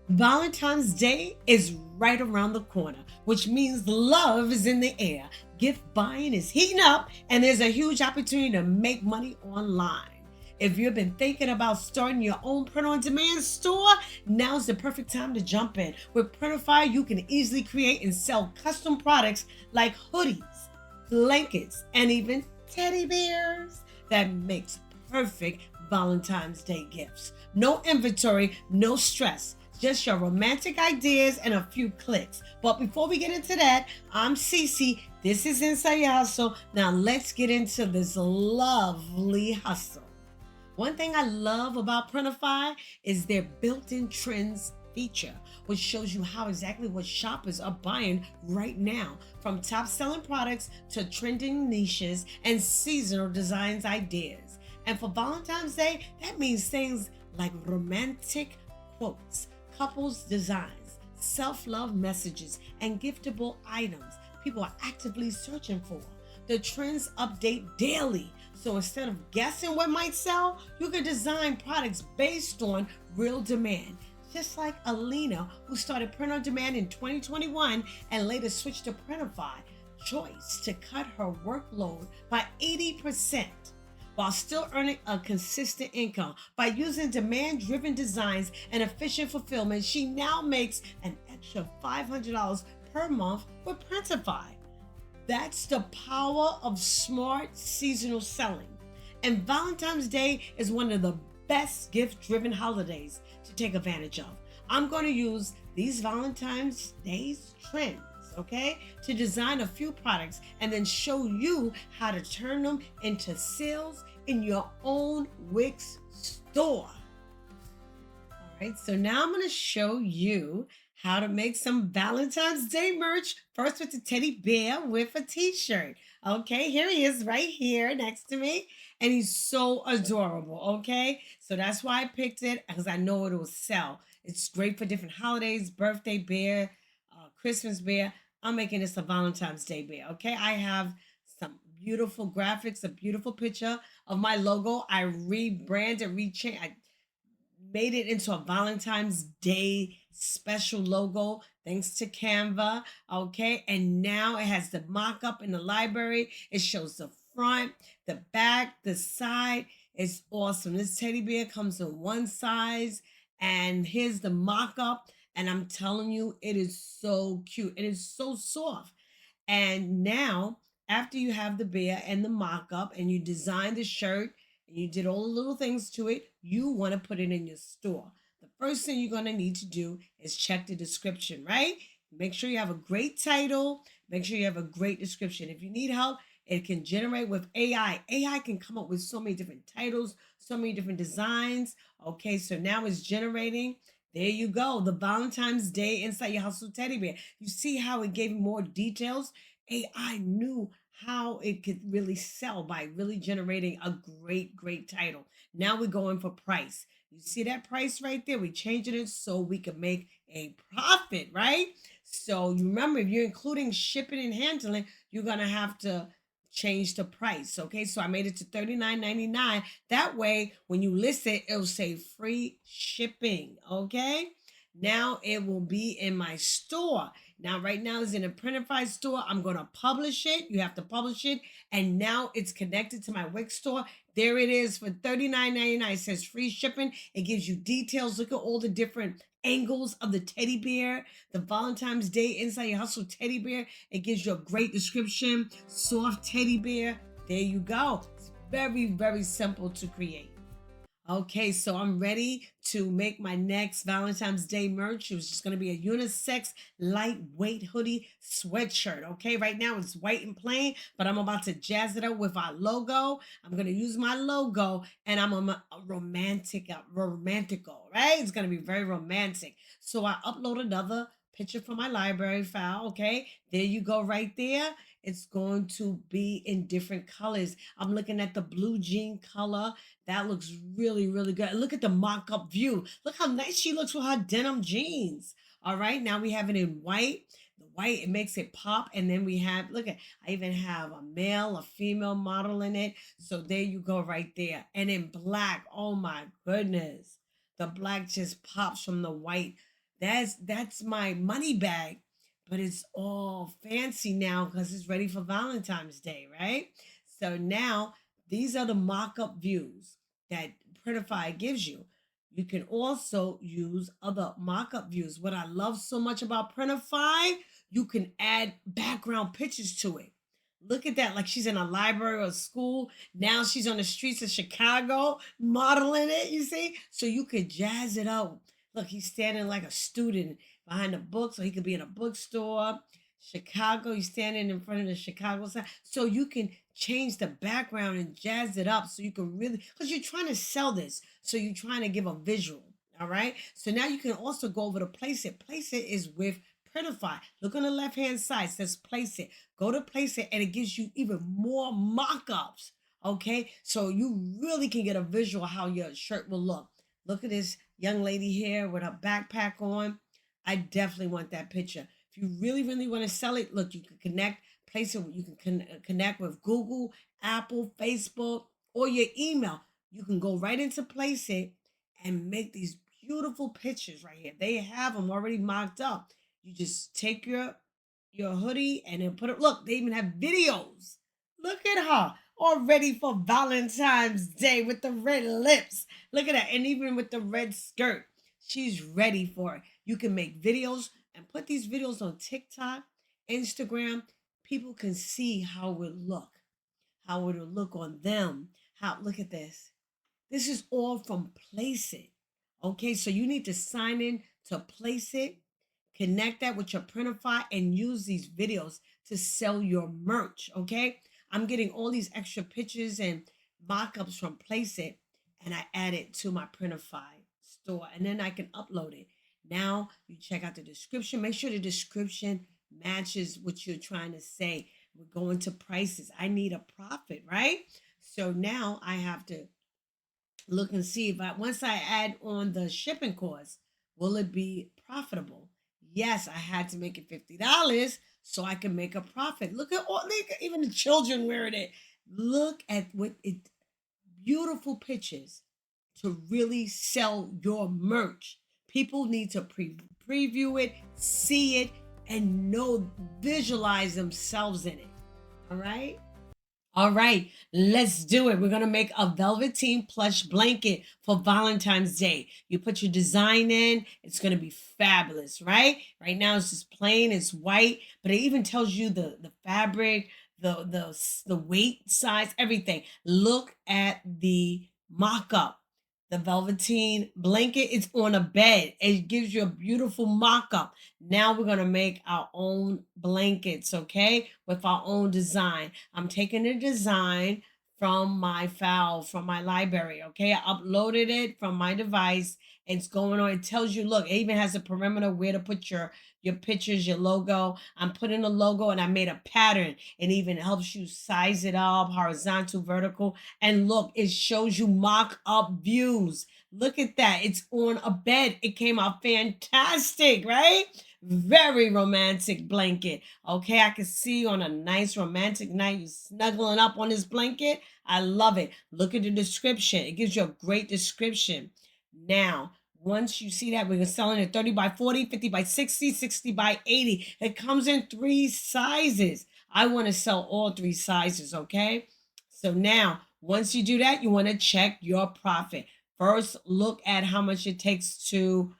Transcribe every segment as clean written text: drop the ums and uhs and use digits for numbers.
Valentine's Day is right around the corner, which means love is in the air. Gift buying is heating up, and there's a huge opportunity to make money online. If you've been thinking about starting your own print on demand store, now's the perfect time to jump in. With Printify, you can easily create and sell custom products like hoodies, blankets, and even teddy bears. That makes perfect Valentine's Day gifts. No inventory, no stress. Just your romantic ideas and a few clicks. But before we get into that, I'm Cece. This is Inside Your Hustle. Now let's get into this lovely hustle. One thing I love about Printify is their built-in trends feature, which shows you how exactly what shoppers are buying right now, from top-selling products to trending niches and seasonal designs ideas. And for Valentine's Day, that means things like romantic quotes, couples designs, self-love messages, and giftable items people are actively searching for. The trends update daily. So instead of guessing what might sell, you can design products based on real demand. Just like Alina, who started print on demand in 2021 and later switched to Printify, choice to cut her workload by 80% while still earning a consistent income. By using demand driven designs and efficient fulfillment, she now makes an extra $500 per month with Printify. That's the power of smart seasonal selling. And Valentine's Day is one of the best gift driven holidays to take advantage of. I'm going to use these Valentine's Day's trends, okay, to design a few products and then show you how to turn them into sales in your own Wix store. All right, so now I'm going to show you how to make some Valentine's Day merch. First with the teddy bear with a t-shirt. Okay, here he is right here next to me. And he's so adorable, okay? So that's why I picked it, because I know it will sell. It's great for different holidays, birthday bear, Christmas bear. I'm making this a Valentine's Day bear, okay? I have some beautiful graphics, a beautiful picture of my logo. I rebranded, rechanged, I made it into a Valentine's Day special logo thanks to Canva. Okay. And now it has the mock up in the library. It shows the front, the back, the side. It's awesome. This teddy bear comes in one size. And here's the mock up. And I'm telling you, it is so cute. It is so soft. And now, after you have the bear and the mock up and you design the shirt and you did all the little things to it, you want to put it in your store. The first thing you're going to need to do is check the description, right? Make sure you have a great title. Make sure you have a great description. If you need help, it can generate with AI. AI can come up with so many different titles, so many different designs. Okay, so now it's generating. There you go. The Valentine's Day Inside Your Hustle teddy bear. You see how it gave more details? AI knew how it could really sell by really generating a great title. Now we're going for price. You see that price right there? We changing it so we can make a profit, right? So you remember, if you're including shipping and handling, you're gonna have to change the price. Okay, so I made it to $39.99. That way, when you list it, it'll say free shipping. Okay, now it will be in my store. Now, right now, it's in a Printify store. I'm going to publish it. You have to publish it. And now it's connected to my Wix store. There it is for $39.99. It says free shipping. It gives you details. Look at all the different angles of the teddy bear, the Valentine's Day Inside Your Hustle teddy bear. It gives you a great description. Soft teddy bear. There you go. It's very simple to create. Okay, so I'm ready to make my next Valentine's Day merch. It was just going to be a unisex, lightweight hoodie sweatshirt. Okay, right now it's white and plain, but I'm about to jazz it up with our logo. I'm going to use my logo, and I'm a romantical, right? It's going to be very romantic. So I upload another picture from my library file. Okay, there you go, right there. It's going to be in different colors. I'm looking at the blue jean color. That looks really good. Look at the mock-up view. Look how nice she looks with her denim jeans. All right, now we have it in white. The white, it makes it pop. And then we have, look at, I even have a male, a female model in it. So there you go right there. And in black, oh my goodness. The black just pops from the white. That's my money bag, but it's all fancy now because it's ready for Valentine's Day, right? So now these are the mock-up views that Printify gives you. You can also use other mock-up views. What I love so much about Printify, you can add background pictures to it. Look at that, like she's in a library or school. Now she's on the streets of Chicago modeling it, you see? So you could jazz it up. Look, he's standing like a student behind a book, so he could be in a bookstore. Chicago, he's standing in front of the Chicago sign. So you can change the background and jazz it up so you can really, because you're trying to sell this. So you're trying to give a visual. All right. So now you can also go over to Placeit. Placeit is with Printify. Look on the left hand side, it says Placeit. Go to Placeit and it gives you even more mock-ups. Okay. So you really can get a visual how your shirt will look. Look at this young lady here with her backpack on. I definitely want that picture. If you really, really want to sell it, look, you can connect, Placeit. You can connect with Google, Apple, Facebook, or your email. You can go right into Placeit and make these beautiful pictures right here. They have them already mocked up. You just take your hoodie and then put it. Look, they even have videos. Look at her all ready for Valentine's Day with the red lips. Look at that. And even with the red skirt, she's ready for it. You can make videos and put these videos on TikTok, Instagram. People can see how it will look, how it will look on them. How, look at this. This is all from Placeit. Okay, so you need to sign in to Placeit, connect that with your Printify, and use these videos to sell your merch. Okay, I'm getting all these extra pictures and mock-ups from Placeit, and I add it to my Printify store, and then I can upload it. Now you check out the description. Make sure the description matches what you're trying to say. We're going to prices. I need a profit, right? So now I have to look and see if once I add on the shipping cost, will it be profitable? Yes, I had to make it $50 so I can make a profit. Look at all, even the children wearing it. Look at what it, beautiful pictures to really sell your merch. People need to preview it, see it, and visualize themselves in it. All right. All right, let's do it. We're going to make a Velveteen plush blanket for Valentine's Day. You put your design in, it's going to be fabulous, right? Right now it's just plain, it's white, but it even tells you the fabric, the weight, size, everything. Look at the mock-up. The Velveteen blanket, it's on a bed. It gives you a beautiful mock-up. Now we're going to make our own blankets, okay? With our own design. I'm taking the design from my file, from my library, okay? I uploaded it from my device. It's going on. It tells you, look, it even has a perimeter where to put your pictures, your logo. I'm putting a logo and I made a pattern. It even helps you size it up, horizontal, vertical. And look, it shows you mock-up views. Look at that. It's on a bed. It came out fantastic, right? Very romantic blanket. Okay, I can see on a nice romantic night you snuggling up on this blanket. I love it. Look at the description. It gives you a great description. Now, once you see that, we're selling it 30 by 40, 50 by 60, 60 by 80. It comes in 3 sizes. I want to sell all 3 sizes, okay? So now, once you do that, you want to check your profit. First, look at how much it takes to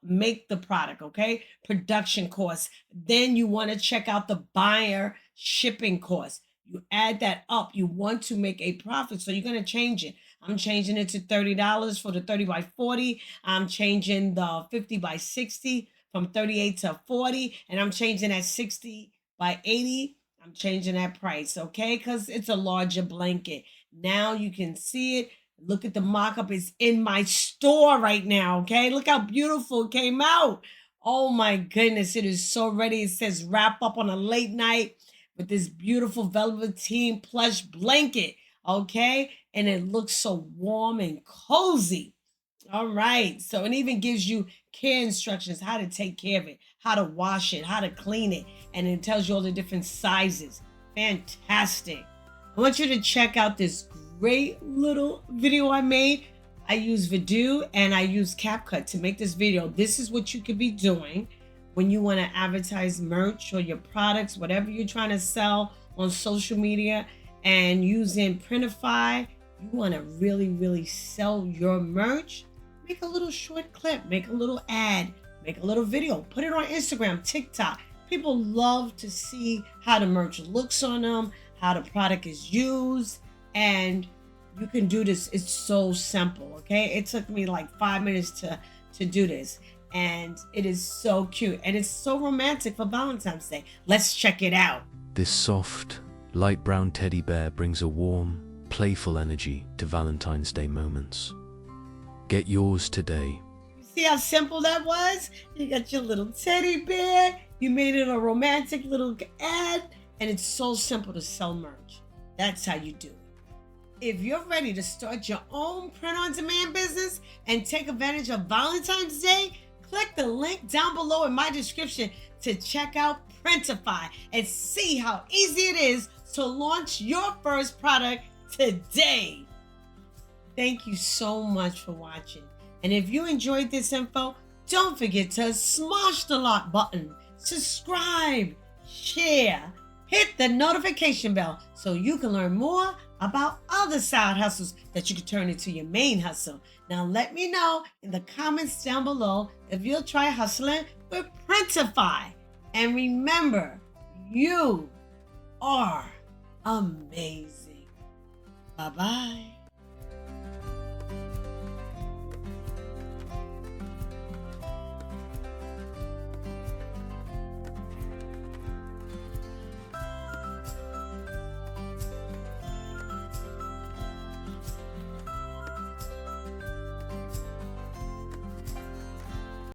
make the product, okay? Production costs. Then you want to check out the buyer shipping costs. You add that up. You want to make a profit, so you're going to change it. I'm changing it to $30 for the 30 by 40. I'm changing the 50 by 60 from 38 to 40, and I'm changing that 60 by 80. I'm changing that price, okay? Because it's a larger blanket. Now you can see it. Look at the mock-up. It's in my store right now, okay? Look how beautiful it came out. Oh my goodness, it is so ready. It says wrap up on a late night with this beautiful velveteen plush blanket, okay? And it looks so warm and cozy. All right, so it even gives you care instructions, how to take care of it, how to wash it, how to clean it, and it tells you all the different sizes. Fantastic. I want you to check out this great little video I made. I use Voodoo and I use CapCut to make this video. This is what you could be doing when you want to advertise merch or your products, whatever you're trying to sell on social media, and using Printify. You want to really sell your merch. Make a little short clip, make a little ad, make a little video, put it on Instagram, TikTok. People love to see how the merch looks on them, how the product is used, and you can do this. It's so simple, okay? It took me like 5 minutes to do this, and it is so cute, and it's so romantic for Valentine's Day. Let's check it out. This soft, light brown teddy bear brings a warm, playful energy to Valentine's Day moments. Get yours today. You see how simple that was? You got your little teddy bear, you made it a romantic little ad, and it's so simple to sell merch. That's how you do it. If you're ready to start your own print-on-demand business and take advantage of Valentine's Day, click the link down below in my description to check out Printify and see how easy it is to launch your first product today. Thank you so much for watching. And if you enjoyed this info, don't forget to smash the like button, subscribe, share, hit the notification bell so you can learn more about other side hustles that you can turn into your main hustle. Now let me know in the comments down below if you'll try hustling with Printify. And remember, you are amazing. Bye-bye.